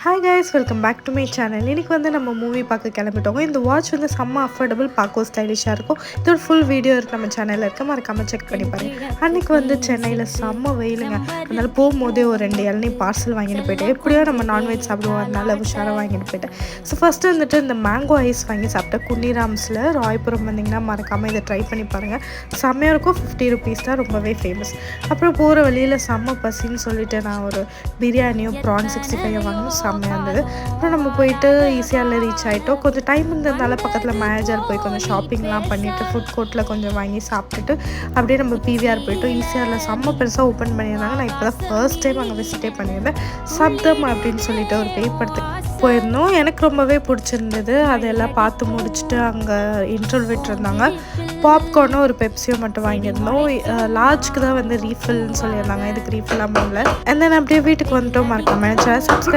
Hi guys, welcome back to my channel. இன்றைக்கி வந்து நம்ம மூவி பார்க்க கிளம்பிட்டோங்க. இந்த வாட்ச் வந்து செம்ம அஃபோர்டபுள், பார்க்க ஸ்டைலிஷாக இருக்கும். இதோட ஃபுல் வீடியோ இருக்குது நம்ம சேனலில் இருக்க, மறக்காமல் செக் பண்ணி பாருங்கள். அன்றைக்கி வந்து சென்னையில் செம்ம வெயிலுங்க. அதனால் போகும்போதே ஒரு 2 இளநீ பார்சல் வாங்கிட்டு போயிட்டேன். எப்படியோ நம்ம நான்வெஜ் சாப்பிடுவோம், அதனால உஷாராக வாங்கிட்டு போயிட்டேன். ஸோ ஃபஸ்ட்டு வந்துட்டு இந்த மேங்கோ ஐஸ் வாங்கி சாப்பிட்டேன். குன்னிராம்ஸில் ராயபுரம் வந்திங்கன்னா மறக்காமல் இதை ட்ரை பண்ணி பாருங்கள். செம்மையாக இருக்கும். 50 ருபீஸ் தான், ரொம்பவே ஃபேமஸ். அப்புறம் போகிற வழியில் செம்ம பசின்னு சொல்லிட்டு நான் ஒரு பிரியாணியும் ப்ரான் 65 வாங்கினோம். செம்மையாக இருந்தது. அப்புறம் நம்ம போயிட்டு ஈஸியாவில் ரீச் ஆகிட்டோம். கொஞ்சம் டைம் இருந்ததுனால பக்கத்தில் மேனேஜர் போய் கொஞ்சம் ஷாப்பிங்லாம் பண்ணிவிட்டு ஃபுட் கோர்ட்டில் கொஞ்சம் வாங்கி சாப்பிட்டுட்டு அப்படியே நம்ம பிவிஆர் போய்ட்டோம். ஈஸியாவில் செம்ம பெருசாக ஓப்பன் பண்ணியிருந்தாங்க. நான் இப்போ தான் ஃபர்ஸ்ட் டைம் அங்கே விசிட்டே பண்ணியிருந்தேன். சப்தம் அப்படின்னு சொல்லிட்டு ஒரு பேய் படத்துக்கு போயிருந்தோம். எனக்கு ரொம்பவே பிடிச்சிருந்தது. அதெல்லாம் பார்த்து முடிச்சுட்டு அங்கே இன்டர்வல் விட்டுருந்தாங்க. பாப்கார்னும் ஒரு பெப்சியும் மட்டும் வாங்கியிருந்தோம். லார்ஜ்க்கு தான் வந்து ரீஃபில்னு சொல்லியிருந்தாங்க. இதுக்கு ரீஃபில்லாம் பண்ணல. அண்ட் தென் அப்படியே வீட்டுக்கு வந்துட்டோம். மறக்காம சப்ஸ்கிரைப்